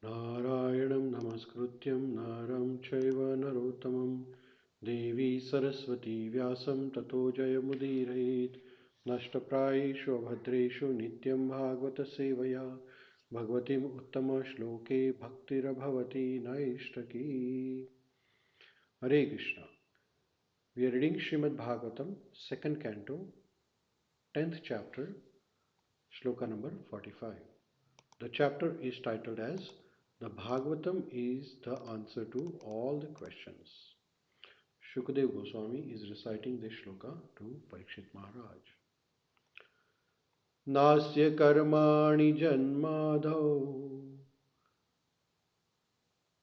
नारायणं नमस्कृत्यं नरं चैव नरोत्तमं देवी सरस्वती व्यासं ततो जयमुदीरयेत् नष्टप्रायेषु भद्रेषु नित्यं भागवतसेवया भगवतीम् उत्तमश्लोके भक्तिर्भवति नैष्टकी. Hare Krishna. We are reading Srimad Bhagavatam, second canto, 10th chapter, shloka number 45. The chapter is titled as The Bhagavatam is the answer to all the questions. Shukadeva Goswami is reciting this shloka to Parikshit Maharaj. Nāsya karmaṇi janma-ādau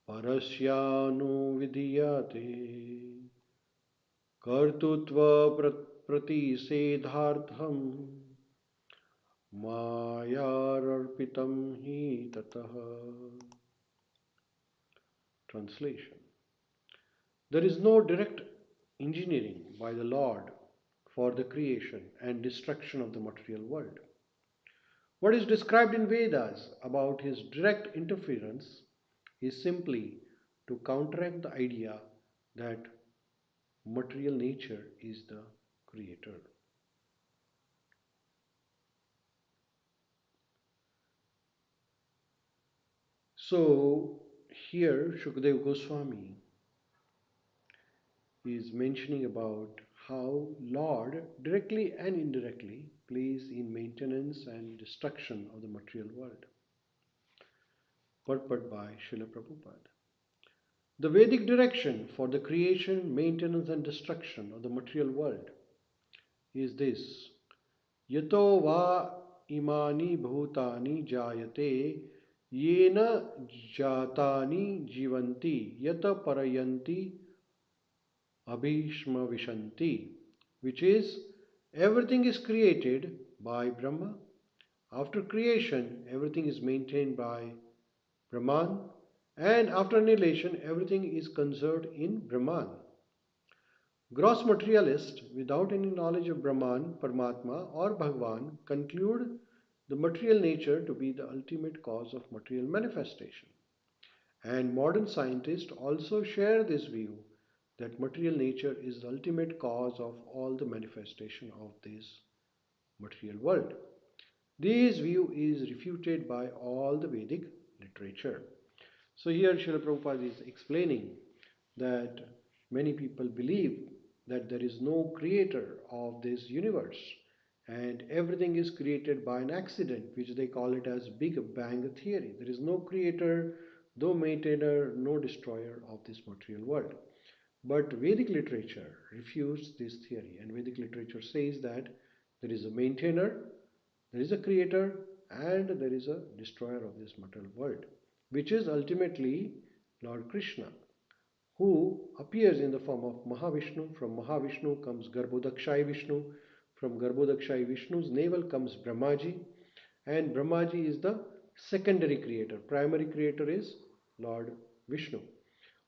parasyanuvidhīyate kartṛtva-pratiṣedhārthaṁ māyayāropitaṁ hi tataha. Translation. There is no direct engineering by the Lord for the creation and destruction of the material world. What is described in Vedas about his direct interference is simply to counteract the idea that material nature is the creator. So here Shukadeva Goswami is mentioning about how Lord directly and indirectly plays in maintenance and destruction of the material world. Purport by Srila Prabhupada. The Vedic direction for the creation, maintenance and destruction of the material world is this. Yato va imani bhutani jayate yena jatani jivanti yata parayanti abhishma vishanti, which is everything is created by Brahma. After creation, everything is maintained by Brahman, and after annihilation, everything is conserved in Brahman. Gross materialists, without any knowledge of Brahman, Paramatma, or Bhagavan, conclude the material nature to be the ultimate cause of material manifestation. And modern scientists also share this view that material nature is the ultimate cause of all the manifestation of this material world. This view is refuted by all the Vedic literature. So here Srila Prabhupada is explaining that many people believe that there is no creator of this universe and everything is created by an accident, which they call it as Big Bang theory. There is no creator, no maintainer, no destroyer of this material world. But Vedic literature refutes this theory, and Vedic literature says that there is a maintainer, there is a creator, and there is a destroyer of this material world, which is ultimately Lord Krishna, who appears in the form of Mahavishnu. From Mahavishnu comes Garbhodakshai Vishnu. From Garbhodakshai Vishnu's navel comes Brahmaji, and Brahmaji is the secondary creator. Primary creator is Lord Vishnu.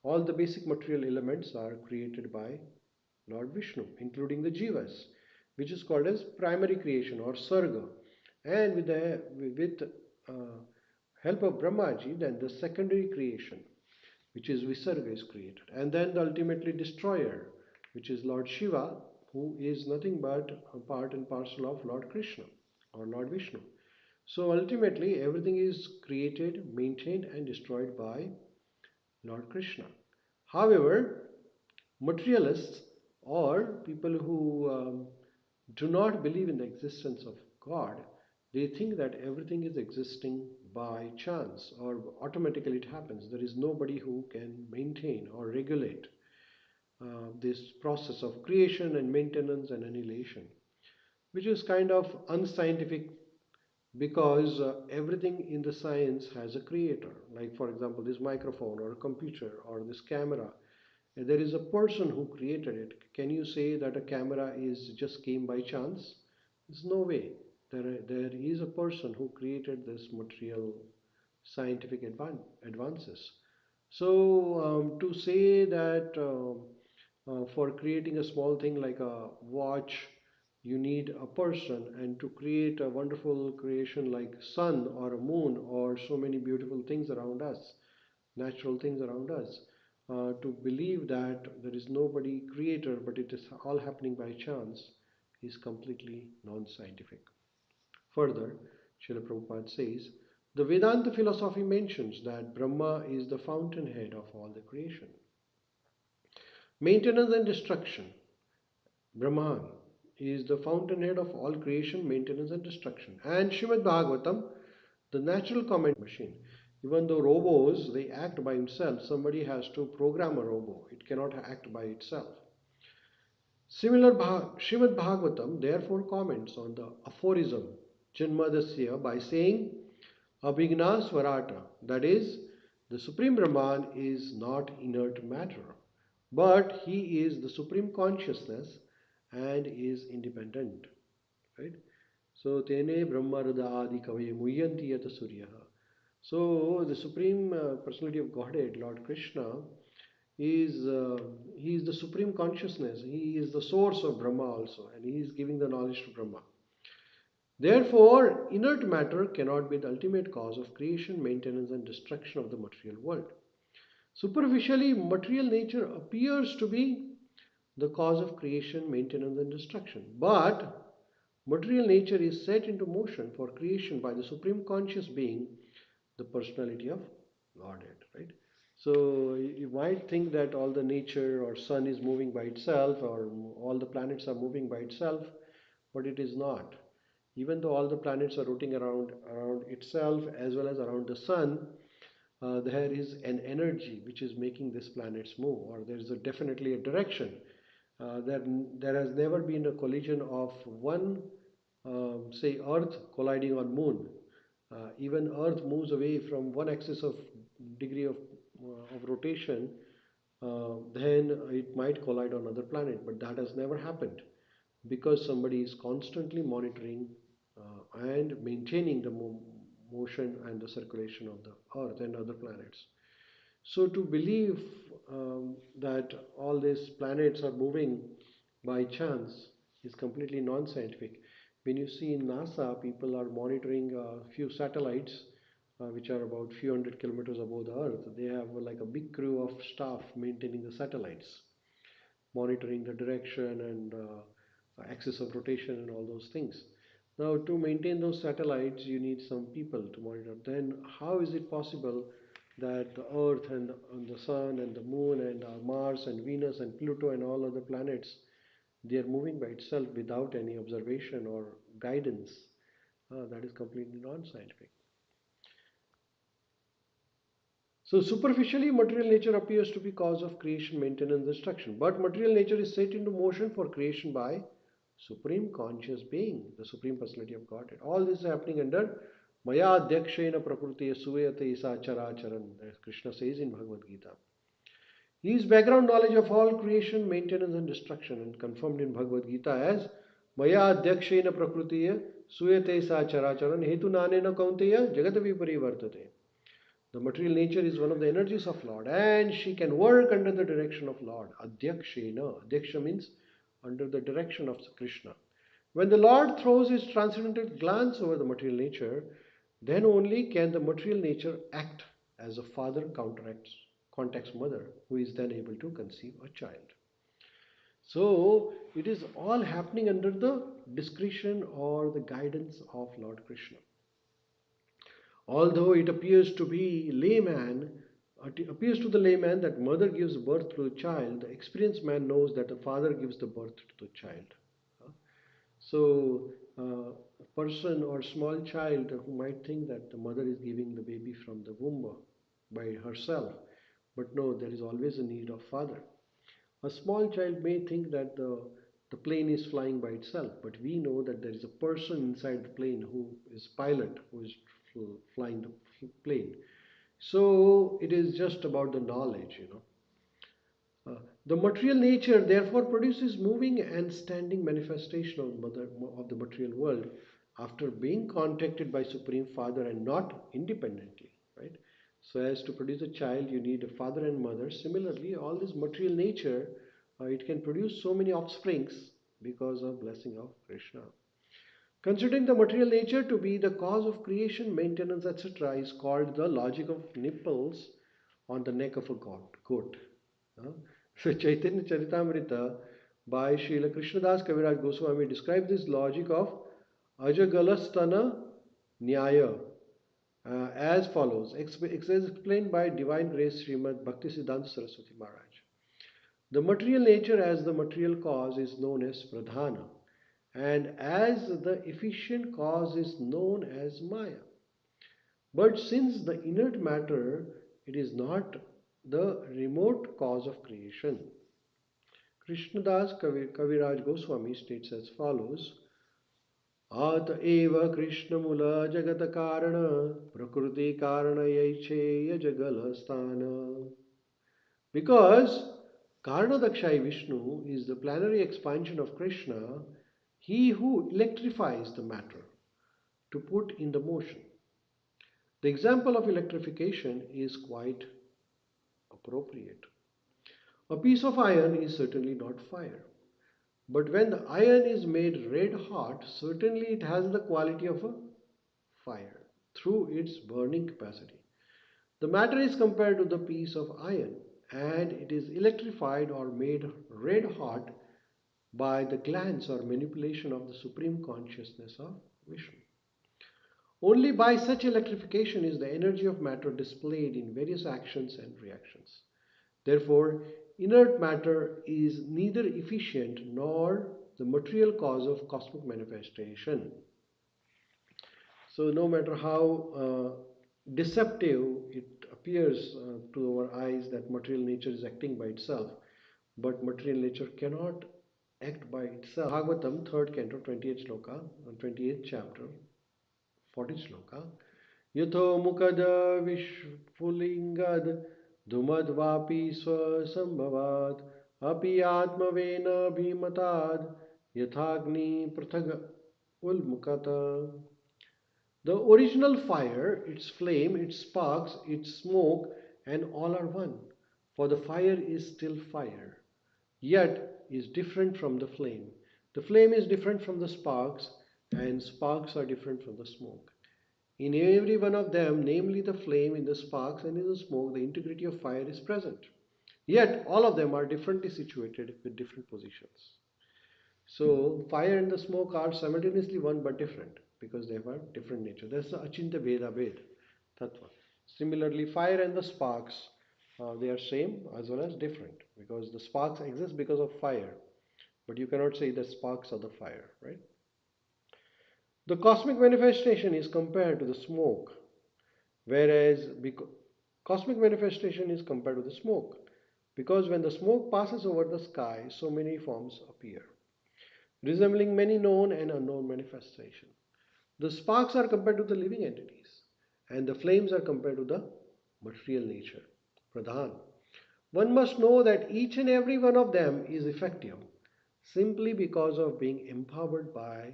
All the basic material elements are created by Lord Vishnu, including the jivas, which is called as primary creation or sarga. And with help of Brahmaji, then the secondary creation, which is visarga, is created. And then the ultimately destroyer, which is Lord Shiva, who is nothing but a part and parcel of Lord Krishna or Lord Vishnu. So ultimately everything is created, maintained and destroyed by Lord Krishna. However, materialists or people who do not believe in the existence of God, they think that everything is existing by chance or automatically it happens. There is nobody who can maintain or regulate this process of creation and maintenance and annihilation, which is kind of unscientific because everything in the science has a creator. Like for example, this microphone or a computer or this camera, there is a person who created it. Can you say that a camera is just came by chance? There's no way. There is a person who created this material scientific advances. So to say that for creating a small thing like a watch you need a person, and to create a wonderful creation like sun or a moon or so many beautiful things around us, natural things around us, to believe that there is nobody creator but it is all happening by chance is completely non-scientific. Further, Srila Prabhupada says, the Vedanta philosophy mentions that Brahma is the fountainhead of all the creation. Maintenance and destruction. Brahman is the fountainhead of all creation, maintenance and destruction. And Srimad Bhagavatam, the natural comment machine. Even though robots, they act by themselves, somebody has to program a robot. It cannot act by itself. Srimad Bhagavatam therefore comments on the aphorism janma-ādau by saying abhigna svarata, that is, the Supreme Brahman is not inert matter, but he is the Supreme Consciousness and is independent. Right? So, tene brahmarada adi kavaye muyyanti yata suryaha. So, the Supreme Personality of Godhead, Lord Krishna, he is the Supreme Consciousness. He is the source of Brahma also, and he is giving the knowledge to Brahma. Therefore, inert matter cannot be the ultimate cause of creation, maintenance, and destruction of the material world. Superficially, material nature appears to be the cause of creation, maintenance, and destruction. But material nature is set into motion for creation by the Supreme Conscious Being, the personality of Godhead. Right? So you might think that all the nature or sun is moving by itself or all the planets are moving by itself, but it is not. Even though all the planets are rotating around itself as well as around the sun, there is an energy which is making these planets move, or there is definitely a direction. There has never been a collision of one, say, Earth colliding on Moon. Even Earth moves away from one axis of degree of rotation, then it might collide on another planet, but that has never happened because somebody is constantly monitoring and maintaining the motion and the circulation of the Earth and other planets. So to believe that all these planets are moving by chance is completely non-scientific. When you see in NASA, people are monitoring a few satellites which are about few hundred kilometers above the Earth. They have like a big crew of staff maintaining the satellites, monitoring the direction and axis of rotation and all those things. Now, to maintain those satellites, you need some people to monitor. Then, how is it possible that the Earth and the Sun and the Moon and Mars and Venus and Pluto and all other planets, they are moving by itself without any observation or guidance? That is completely non-scientific. So superficially, material nature appears to be cause of creation, maintenance, destruction. But material nature is set into motion for creation by Supreme Conscious Being, the Supreme Personality of Godhead. All this is happening under māyayā as Krishna says in Bhagavad Gita. His background knowledge of all creation, maintenance and destruction, and confirmed in Bhagavad Gita as māyā prakrutiya suyate sa characharan hetu nanena kaunteya jagatavi parivartate. The material nature is one of the energies of Lord, and she can work under the direction of Lord. Adhyakshena. Adhyaksha means under the direction of Krishna. When the Lord throws his transcendental glance over the material nature, then only can the material nature act as a father contacts mother, who is then able to conceive a child. So it is all happening under the discretion or the guidance of Lord Krishna. Although it appears to the layman that mother gives birth to a child, the experienced man knows that the father gives the birth to the child. So a person or small child who might think that the mother is giving the baby from the womb by herself, but no, there is always a need of father. A small child may think that the plane is flying by itself, but we know that there is a person inside the plane who is pilot, who is flying the plane. So it is just about the knowledge, the material nature therefore produces moving and standing manifestation of the material world after being contacted by Supreme Father and not independently, right? So as to produce a child, you need a father and mother. Similarly, all this material nature, it can produce so many offsprings because of blessing of Krishna. Considering the material nature to be the cause of creation, maintenance, etc., is called the logic of nipples on the neck of a goat. So Chaitanya Charitamrita by Srila Krishnadas Kaviraj Goswami describes this logic of Ajagalastana Nyaya as follows, explained by Divine Grace Srimad Bhaktisiddhanta Saraswati Maharaj. The material nature as the material cause is known as pradhana, and as the efficient cause is known as maya. But since the inert matter, it is not the remote cause of creation. Krishnadas Kaviraj Goswami states as follows, Ata eva Krishna mula jagata karana prakriti karana yaicheya jagalastana. Because Karnadakshai Vishnu is the plenary expansion of Krishna, he who electrifies the matter to put in the motion. The example of electrification is quite appropriate. A piece of iron is certainly not fire. But when the iron is made red hot, certainly it has the quality of a fire through its burning capacity. The matter is compared to the piece of iron, and it is electrified or made red hot by the glance or manipulation of the supreme consciousness of Vishnu. Only by such electrification is the energy of matter displayed in various actions and reactions. Therefore, inert matter is neither efficient nor the material cause of cosmic manifestation. So no matter how deceptive it appears to our eyes that material nature is acting by itself, but material nature cannot act by itself. Bhagavatam, 3rd canto, 28th sloka, 28th chapter, 40th sloka. Yatho mukada vishpulingad dhumadvapi swasambhavad api atmavena bhimatad yathagni prathag ulmukata. The original fire, its flame, its sparks, its smoke, and all are one. For the fire is still fire, yet is different from the flame. The flame is different from the sparks, and sparks are different from the smoke. In every one of them, namely the flame, in the sparks, and in the smoke, the integrity of fire is present. Yet all of them are differently situated with different positions. So fire and the smoke are simultaneously one but different because they have a different nature. That's the Achinta Veda Ved Tattva. Similarly, fire and the sparks, they are same as well as different because the sparks exist because of fire, but you cannot say that sparks are the fire, right? The cosmic manifestation is compared to the smoke, whereas cosmic manifestation is compared to the smoke because when the smoke passes over the sky, so many forms appear, resembling many known and unknown manifestations. The sparks are compared to the living entities, and the flames are compared to the material nature, pradhan. One must know that each and every one of them is effective simply because of being empowered by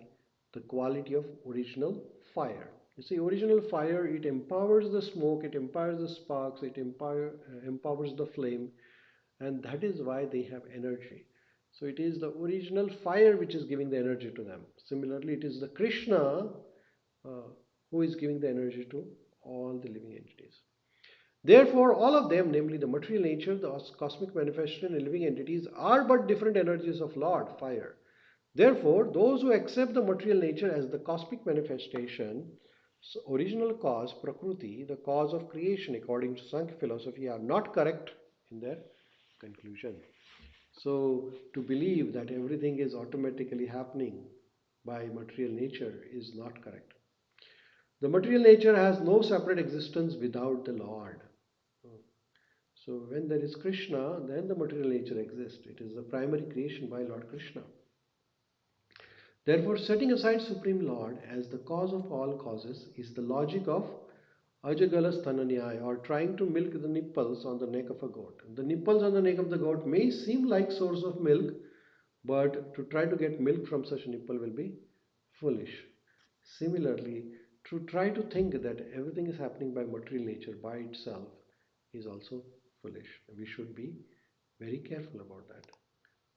the quality of original fire. You see, original fire, it empowers the smoke, it empowers the sparks, it empowers the flame, and that is why they have energy. So it is the original fire which is giving the energy to them. Similarly, it is the Krishna who is giving the energy to all the living entities. Therefore, all of them, namely the material nature, the cosmic manifestation, and living entities, are but different energies of Lord, fire. Therefore, those who accept the material nature as the cosmic manifestation, original cause, Prakriti, the cause of creation according to Sankhya philosophy, are not correct in their conclusion. So, to believe that everything is automatically happening by material nature is not correct. The material nature has no separate existence without the Lord. So when there is Krishna, then the material nature exists. It is the primary creation by Lord Krishna. Therefore, setting aside Supreme Lord as the cause of all causes is the logic of Ajagalasthana or trying to milk the nipples on the neck of a goat. The nipples on the neck of the goat may seem like source of milk, but to try to get milk from such a nipple will be foolish. Similarly, to try to think that everything is happening by material nature by itself is also foolish. We should be very careful about that.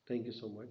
Thank you so much.